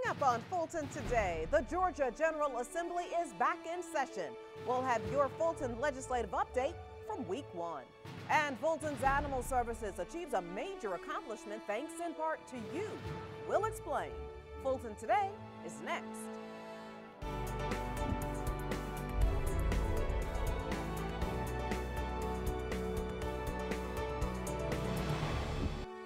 Coming up on Fulton Today, the Georgia General Assembly is back in session. We'll have your Fulton legislative update from week 1. And Fulton's Animal Services achieves a major accomplishment thanks in part to you. We'll explain. Fulton Today is next.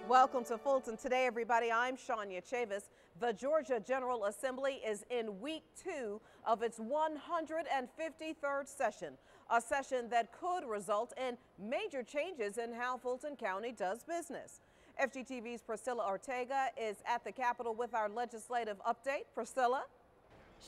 Welcome to Fulton Today, everybody. I'm Shania Chavis. The Georgia General Assembly is in week 2 of its 153rd session, a session that could result in major changes in how Fulton County does business. FGTV's Priscilla Ortega is at the Capitol with our legislative update. Priscilla?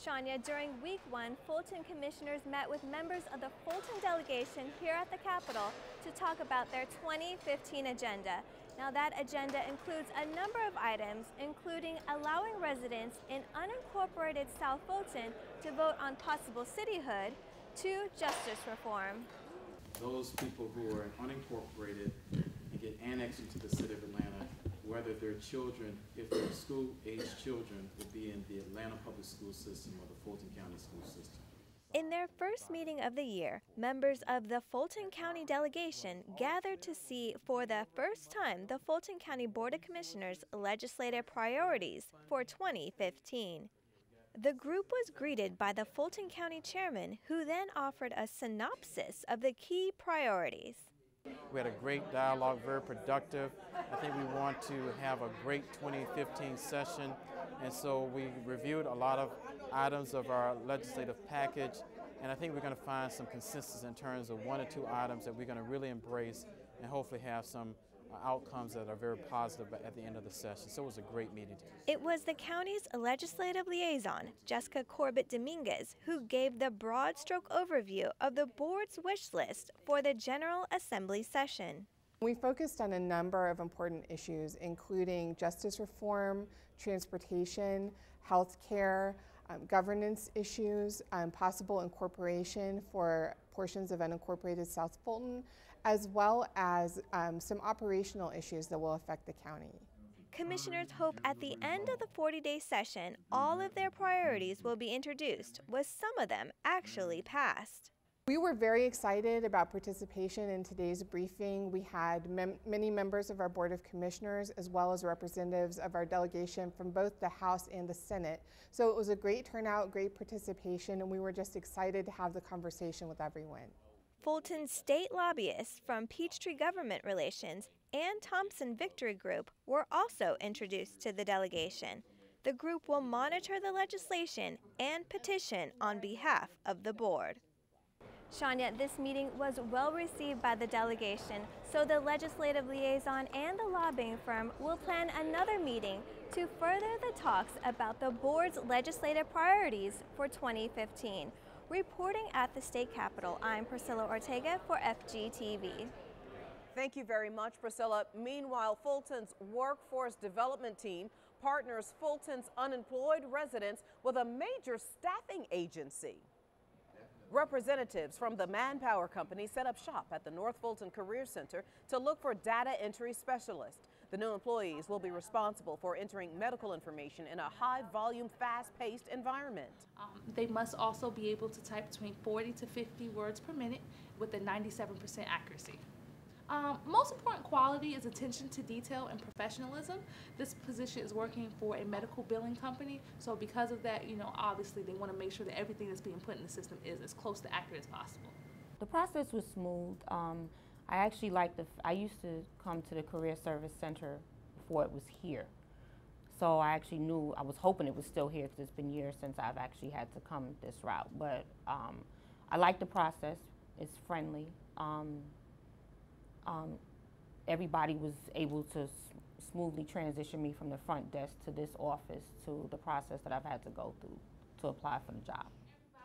Shania, during week 1, Fulton commissioners met with members of the Fulton delegation here at the Capitol to talk about their 2015 agenda. Now, that agenda includes a number of items, including allowing residents in unincorporated South Fulton to vote on possible cityhood, to justice reform. Those people who are unincorporated and get annexed into the city of Atlanta, whether their children, if they're school-age children, would be in the Atlanta public school system or the Fulton County school system. In their first meeting of the year, members of the Fulton County delegation gathered to see for the first time the Fulton County Board of Commissioners' legislative priorities for 2015. The group was greeted by the Fulton County chairman, who then offered a synopsis of the key priorities. We had a great dialogue, very productive. I think we want to have a great 2015 session, and so we reviewed a lot of items of our legislative package, and I think we're going to find some consensus in terms of 1 or 2 items that we're going to really embrace and hopefully have some outcomes that are very positive at the end of the session. So it was a great meeting. It was the county's legislative liaison, Jessica Corbett Dominguez, who gave the broad stroke overview of the board's wish list for the General Assembly session. We focused on a number of important issues, including justice reform, transportation, health care, governance issues, possible incorporation for portions of unincorporated South Fulton, as well as some operational issues that will affect the county. Commissioners hope at the end of the 40-day session, all of their priorities will be introduced, with some of them actually passed. We were very excited about participation in today's briefing. We had many members of our Board of Commissioners as well as representatives of our delegation from both the House and the Senate. So it was a great turnout, great participation, and we were just excited to have the conversation with everyone. Fulton state lobbyists from Peachtree Government Relations and Thompson Victory Group were also introduced to the delegation. The group will monitor the legislation and petition on behalf of the board. Shania, this meeting was well received by the delegation, so the legislative liaison and the lobbying firm will plan another meeting to further the talks about the board's legislative priorities for 2015. Reporting at the state capitol, I'm Priscilla Ortega for FGTV. Thank you very much, Priscilla. Meanwhile, Fulton's workforce development team partners Fulton's unemployed residents with a major staffing agency. Representatives from the Manpower Company set up shop at the North Fulton Career Center to look for data entry specialists. The new employees will be responsible for entering medical information in a high-volume, fast-paced environment. They must also be able to type between 40 to 50 words per minute with a 97% accuracy. Most important quality is attention to detail and professionalism. This position is working for a medical billing company, so because of that, obviously they want to make sure that everything that's being put in the system is as close to accurate as possible. The process was smooth. I actually I used to come to the Career Service Center before it was here. So I actually I was hoping it was still here because it's been years since I've actually had to come this route. But I like the process. It's friendly. Everybody was able to smoothly transition me from the front desk to this office to the process that I've had to go through to apply for the job.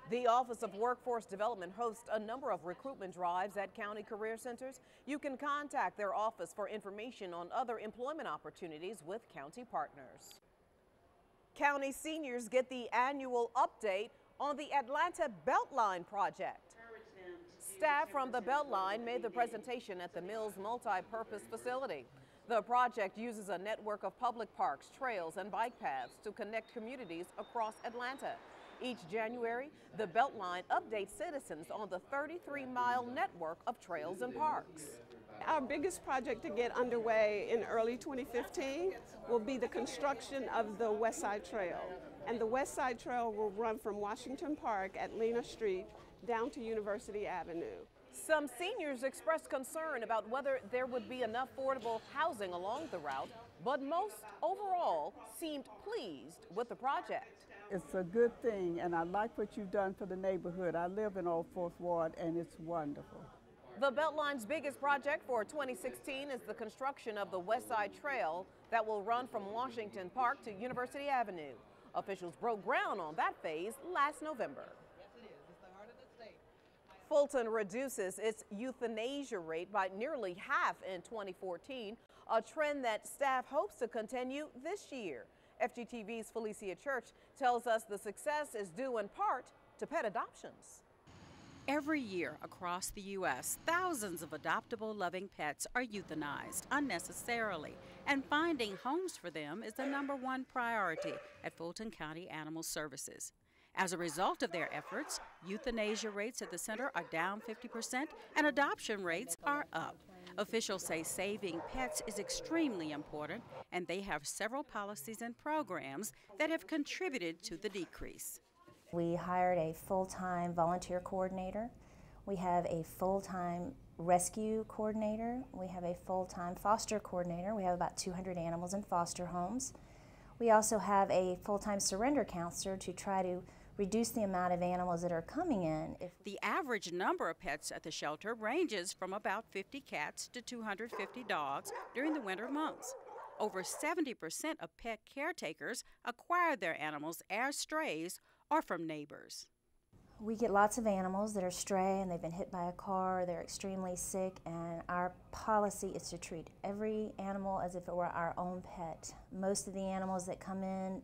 The Office of Workforce Development hosts a number of recruitment drives at county career centers. You can contact their office for information on other employment opportunities with county partners. County seniors get the annual update on the Atlanta Beltline project. Staff from the Beltline made the presentation at the Mills Multi-Purpose Facility. The project uses a network of public parks, trails, and bike paths to connect communities across Atlanta. Each January, the Beltline updates citizens on the 33-mile network of trails and parks. Our biggest project to get underway in early 2015 will be the construction of the West Side Trail. And the West Side Trail will run from Washington Park at Lena Street down to University Avenue. Some seniors expressed concern about whether there would be enough affordable housing along the route, but most overall seemed pleased with the project. It's a good thing, and I like what you've done for the neighborhood. I live in Old Fourth Ward, and it's wonderful. The Beltline's biggest project for 2016 is the construction of the West Side Trail that will run from Washington Park to University Avenue. Officials broke ground on that phase last November. Fulton reduces its euthanasia rate by nearly half in 2014, a trend that staff hopes to continue this year. FGTV's Felicia Church tells us the success is due in part to pet adoptions. Every year across the U.S., thousands of adoptable loving pets are euthanized unnecessarily, and finding homes for them is the #1 priority at Fulton County Animal Services. As a result of their efforts, euthanasia rates at the center are down 50% and adoption rates are up. Officials say saving pets is extremely important, and they have several policies and programs that have contributed to the decrease. We hired a full-time volunteer coordinator. We have a full-time rescue coordinator. We have a full-time foster coordinator. We have about 200 animals in foster homes. We also have a full-time surrender counselor to try to reduce the amount of animals that are coming in. The average number of pets at the shelter ranges from about 50 cats to 250 dogs during the winter months. Over 70% of pet caretakers acquire their animals as strays or from neighbors. We get lots of animals that are stray and they've been hit by a car, they're extremely sick, and our policy is to treat every animal as if it were our own pet. Most of the animals that come in,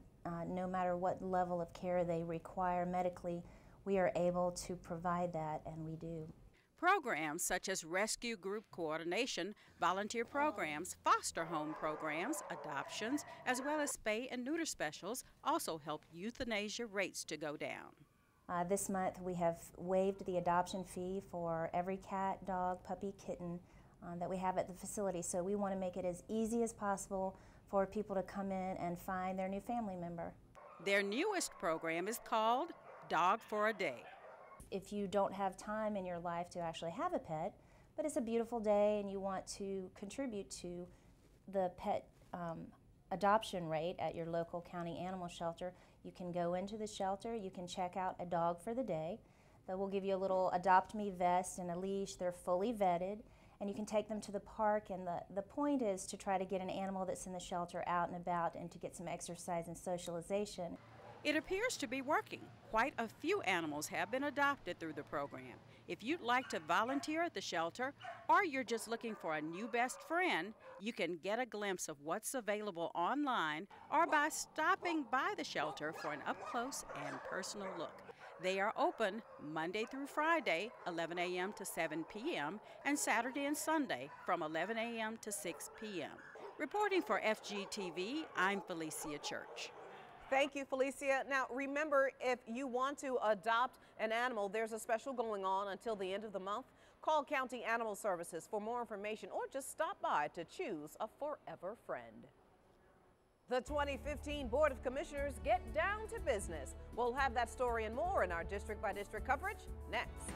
no matter what level of care they require medically, we are able to provide that, and we do. Programs such as rescue group coordination, volunteer programs, foster home programs, adoptions, as well as spay and neuter specials also help euthanasia rates to go down. This month we have waived the adoption fee for every cat, dog, puppy, kitten that we have at the facility, so we want to make it as easy as possible for people to come in and find their new family member. Their newest program is called Dog for a Day. If you don't have time in your life to actually have a pet, but it's a beautiful day and you want to contribute to the pet adoption rate at your local county animal shelter, you can go into the shelter, you can check out a dog for the day. They will give you a little Adopt Me vest and a leash. They're fully vetted, and you can take them to the park, and the point is to try to get an animal that's in the shelter out and about and to get some exercise and socialization. It appears to be working. Quite a few animals have been adopted through the program. If you'd like to volunteer at the shelter, or you're just looking for a new best friend, you can get a glimpse of what's available online or by stopping by the shelter for an up-close and personal look. They are open Monday through Friday, 11 a.m. to 7 p.m., and Saturday and Sunday from 11 a.m. to 6 p.m. Reporting for FGTV, I'm Felicia Church. Thank you, Felicia. Now, remember, if you want to adopt an animal, there's a special going on until the end of the month. Call County Animal Services for more information or just stop by to choose a forever friend. The 2015 Board of Commissioners get down to business. We'll have that story and more in our district-by-district coverage next.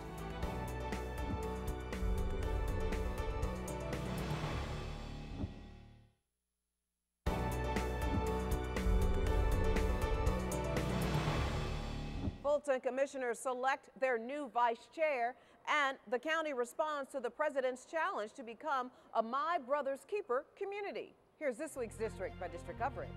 Fulton commissioners select their new vice chair, and the county responds to the president's challenge to become a My Brother's Keeper community. Here's this week's district-by-district coverage.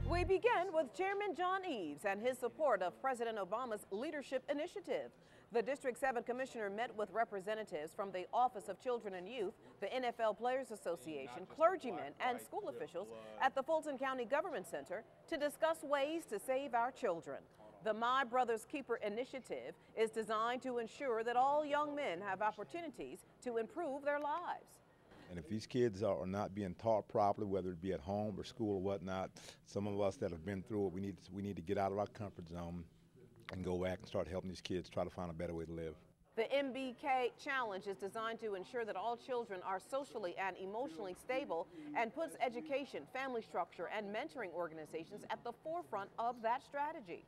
We begin with Chairman John Eves and his support of President Obama's leadership initiative. The District 7 Commissioner met with representatives from the Office of Children and Youth, the NFL Players Association, clergymen, and school officials at the Fulton County Government Center to discuss ways to save our children. The My Brother's Keeper initiative is designed to ensure that all young men have opportunities to improve their lives. And if these kids are not being taught properly, whether it be at home or school or whatnot, some of us that have been through it, we need to get out of our comfort zone and go back and start helping these kids try to find a better way to live. The MBK Challenge is designed to ensure that all children are socially and emotionally stable and puts education, family structure, and mentoring organizations at the forefront of that strategy.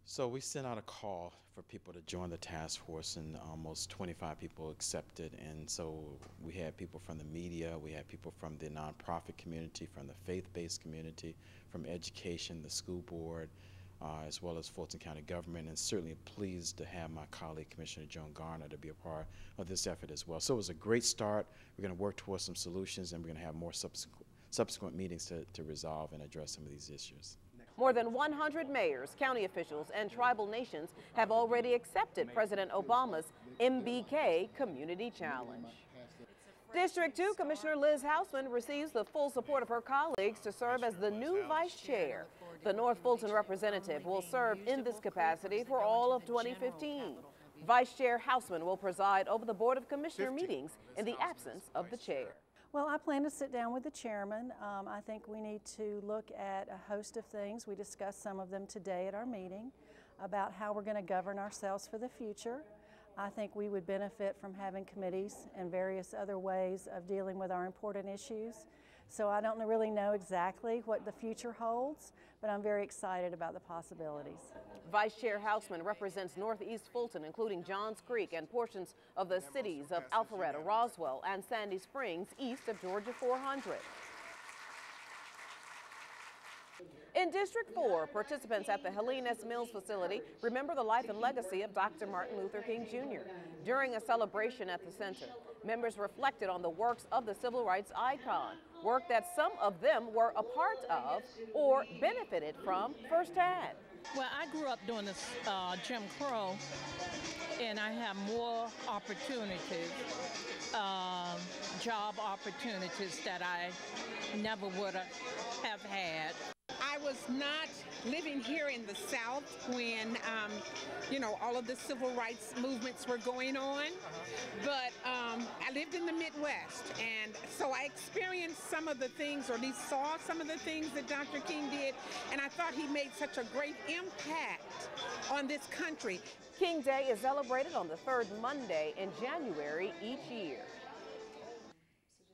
So we sent out a call for people to join the task force, and almost 25 people accepted. And so we had people from the media, we had people from the nonprofit community, from the faith-based community, from education, the school board, as well as Fulton County government, and certainly pleased to have my colleague, Commissioner Joan Garner, to be a part of this effort as well. So it was a great start. We're going to work towards some solutions, and we're going to have more subsequent meetings to resolve and address some of these issues. More than 100 mayors, county officials, and tribal nations have already accepted President Obama's MBK Community Challenge. District 2 Commissioner Liz Hausman receives the full support of her colleagues to serve as the new vice chair. The North Fulton representative will serve in this capacity for all of 2015. Vice Chair Hausman will preside over the Board of Commissioner meetings in the absence of the chair. Well, I plan to sit down with the chairman. I think we need to look at a host of things. We discussed some of them today at our meeting about how we're going to govern ourselves for the future. I think we would benefit from having committees and various other ways of dealing with our important issues. So I don't really know exactly what the future holds, but I'm very excited about the possibilities. Vice Chair Hausman represents Northeast Fulton, including Johns Creek and portions of the cities of Alpharetta, Roswell, and Sandy Springs, east of Georgia 400. In District 4, participants at the Helene S. Mills facility remember the life and legacy of Dr. Martin Luther King Jr. During a celebration at the center, members reflected on the works of the civil rights icon, work that some of them were a part of or benefited from firsthand. Well, I grew up during the Jim Crow, and I have more opportunities, job opportunities that I never would have had. I was not living here in the South when, all of the civil rights movements were going on, but I lived in the Midwest, and so I experienced some of the things, or at least saw some of the things that Dr. King did, and I thought he made such a great impact on this country. King Day is celebrated on the third Monday in January each year.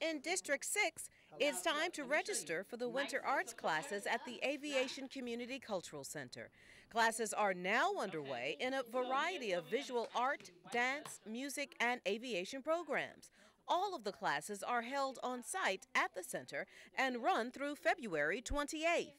In District 6, it's time to register for the winter arts classes at the Aviation Community Cultural Center. Classes are now underway in a variety of visual art, dance, music, and aviation programs. All of the classes are held on site at the center and run through February 28th.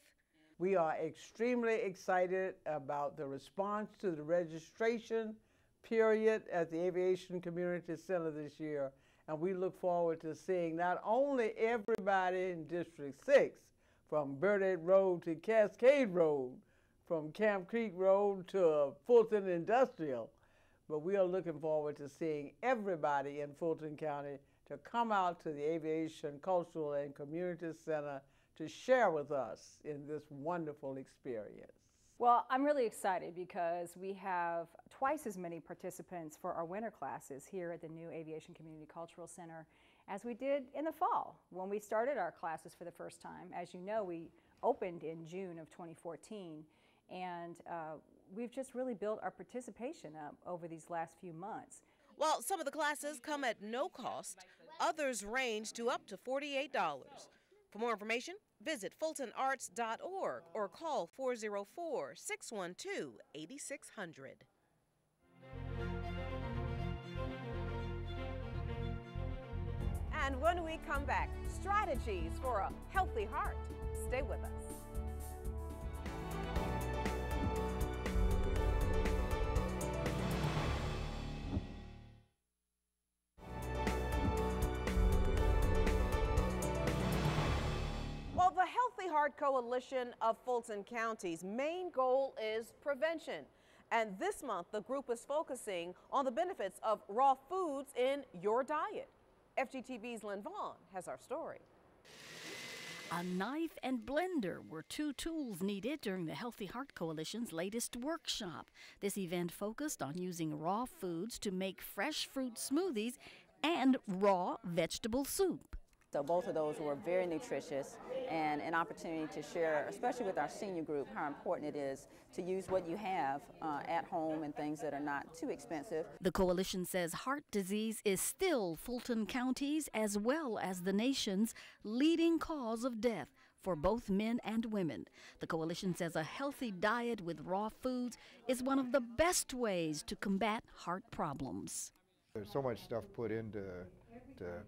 We are extremely excited about the response to the registration period at the Aviation Community Center this year. And we look forward to seeing not only everybody in District 6, from Burnett Road to Cascade Road, from Camp Creek Road to Fulton Industrial, but we are looking forward to seeing everybody in Fulton County to come out to the Aviation Cultural and Community Center to share with us in this wonderful experience. Well, I'm really excited because we have twice as many participants for our winter classes here at the new Aviation Community Cultural Center as we did in the fall when we started our classes for the first time. As you know, we opened in June of 2014, and we've just really built our participation up over these last few months. While some of the classes come at no cost, others range to up to $48. For more information, visit fultonarts.org or call 404-612-8600. And when we come back, strategies for a healthy heart. Stay with us. Well, the Healthy Heart Coalition of Fulton County's main goal is prevention. And this month, the group is focusing on the benefits of raw foods in your diet. FGTV's Lynn Vaughn has our story. A knife and blender were two tools needed during the Healthy Heart Coalition's latest workshop. This event focused on using raw foods to make fresh fruit smoothies and raw vegetable soup. So both of those were very nutritious and an opportunity to share, especially with our senior group, how important it is to use what you have at home and things that are not too expensive. The coalition says heart disease is still Fulton County's as well as the nation's leading cause of death for both men and women. The coalition says a healthy diet with raw foods is one of the best ways to combat heart problems. There's so much stuff put into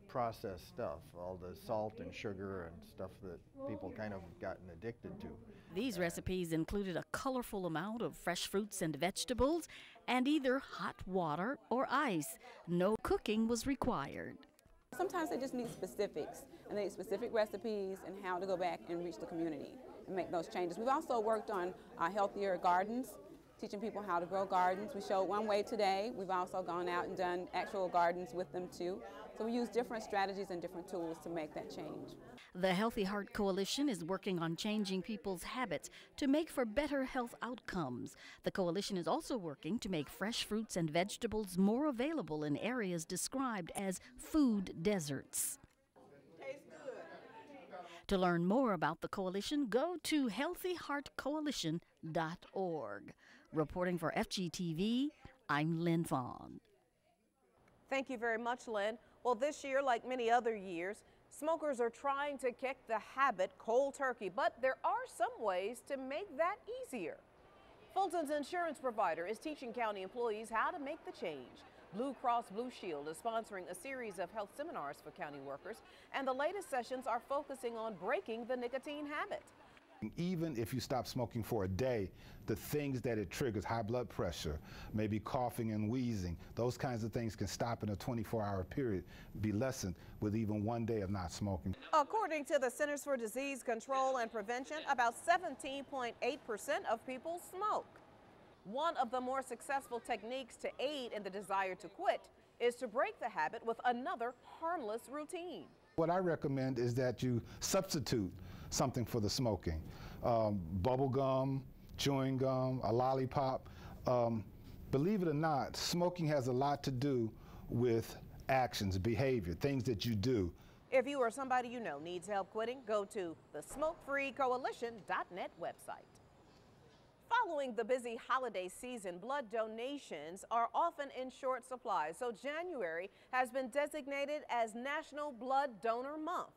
processed stuff, all the salt and sugar and stuff that people kind of gotten addicted to. These recipes included a colorful amount of fresh fruits and vegetables and either hot water or ice. No cooking was required. Sometimes they just need specifics, and they need specific recipes and how to go back and reach the community and make those changes. We've also worked on healthier gardens, teaching people how to grow gardens. We showed one way today. We've also gone out and done actual gardens with them too. So we use different strategies and different tools to make that change. The Healthy Heart Coalition is working on changing people's habits to make for better health outcomes. The coalition is also working to make fresh fruits and vegetables more available in areas described as food deserts. To learn more about the coalition, go to healthyheartcoalition.org. Reporting for FGTV, I'm Lynn Vaughn. Thank you very much, Lynn. Well, this year, like many other years, smokers are trying to kick the habit cold turkey, but there are some ways to make that easier. Fulton's insurance provider is teaching county employees how to make the change. Blue Cross Blue Shield is sponsoring a series of health seminars for county workers, and the latest sessions are focusing on breaking the nicotine habit. Even if you stop smoking for a day, the things that it triggers, high blood pressure, maybe coughing and wheezing, those kinds of things can stop in a 24-hour period, be lessened with even one day of not smoking. According to the Centers for Disease Control and Prevention, about 17.8% of people smoke. One of the more successful techniques to aid in the desire to quit is to break the habit with another harmless routine. What I recommend is that you substitute something for the smoking. Bubble gum, chewing gum, a lollipop. Believe it or not, smoking has a lot to do with actions, behavior, things that you do. If you or somebody you know needs help quitting, go to the smokefreecoalition.net website. Following the busy holiday season, blood donations are often in short supply, so January has been designated as National Blood Donor Month.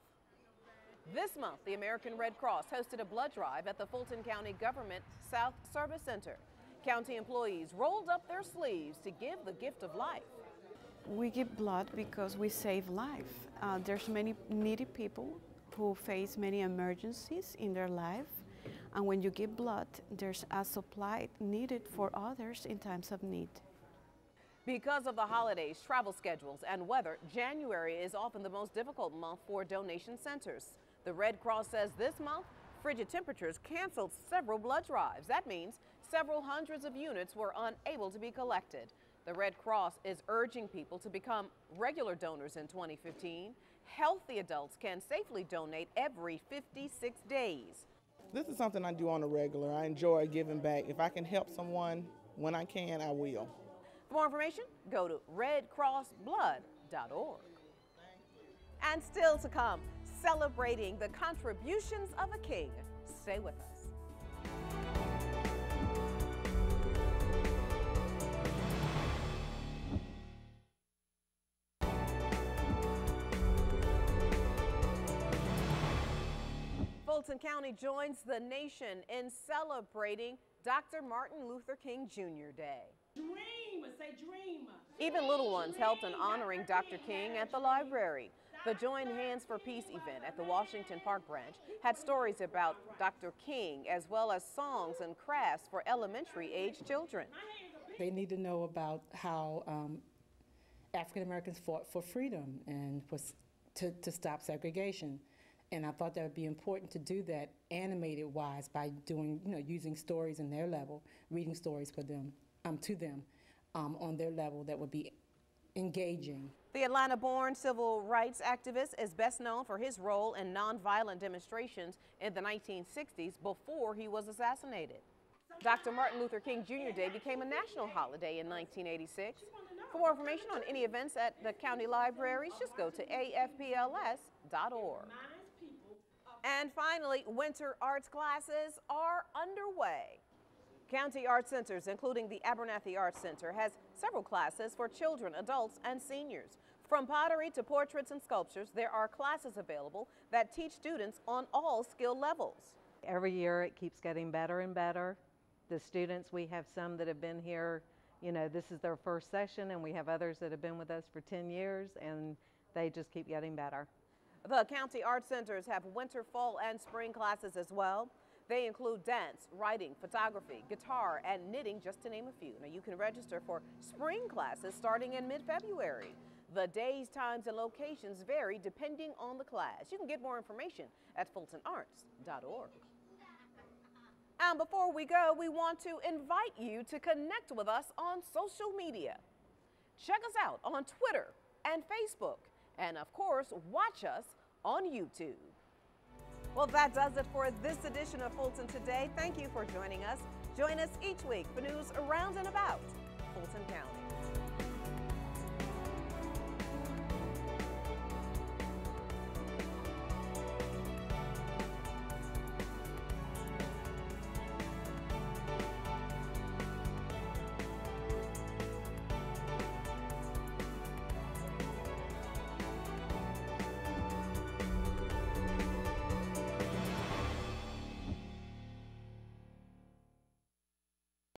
This month, the American Red Cross hosted a blood drive at the Fulton County Government South Service Center. County employees rolled up their sleeves to give the gift of life. We give blood because we save life. There's many needy people who face many emergencies in their life. And when you give blood, there's a supply needed for others in times of need. Because of the holidays, travel schedules, and weather, January is often the most difficult month for donation centers. The Red Cross says this month, frigid temperatures canceled several blood drives. That means several hundreds of units were unable to be collected. The Red Cross is urging people to become regular donors in 2015. Healthy adults can safely donate every 56 days. This is something I do on a regular. I enjoy giving back. If I can help someone when I can, I will. For more information, go to redcrossblood.org. And still to come, celebrating the contributions of a king. Stay with us. Fulton County joins the nation in celebrating Dr. Martin Luther King Jr. Day. Dream, say dream. Even little ones helped in honoring Dr. King at the library. The Join Hands for Peace event at the Washington Park branch had stories about Dr. King as well as songs and crafts for elementary-age children. They need to know about how African Americans fought for freedom and to stop segregation. And I thought that would be important to do that animated-wise by doing, using stories in their level, reading stories for them, to them on their level that would be engaging. The Atlanta-born civil rights activist is best known for his role in nonviolent demonstrations in the 1960s before he was assassinated. Dr. Martin Luther King Jr. Day became a national holiday in 1986. For more information on any events at the county libraries, just go to afpls.org. And finally, winter arts classes are underway. County Art Centers, including the Abernathy Arts Center, has several classes for children, adults, and seniors. From pottery to portraits and sculptures, there are classes available that teach students on all skill levels. Every year it keeps getting better and better. The students, we have some that have been here, you know, this is their first session, and we have others that have been with us for 10 years, and they just keep getting better. The County Art Centers have winter, fall, and spring classes as well. They include dance, writing, photography, guitar, and knitting, just to name a few. Now, you can register for spring classes starting in mid-February. The days, times, and locations vary depending on the class. You can get more information at fultonarts.org. And before we go, we want to invite you to connect with us on social media. Check us out on Twitter and Facebook, and of course, watch us on YouTube. Well, that does it for this edition of Fulton Today. Thank you for joining us. Join us each week for news around and about Fulton County.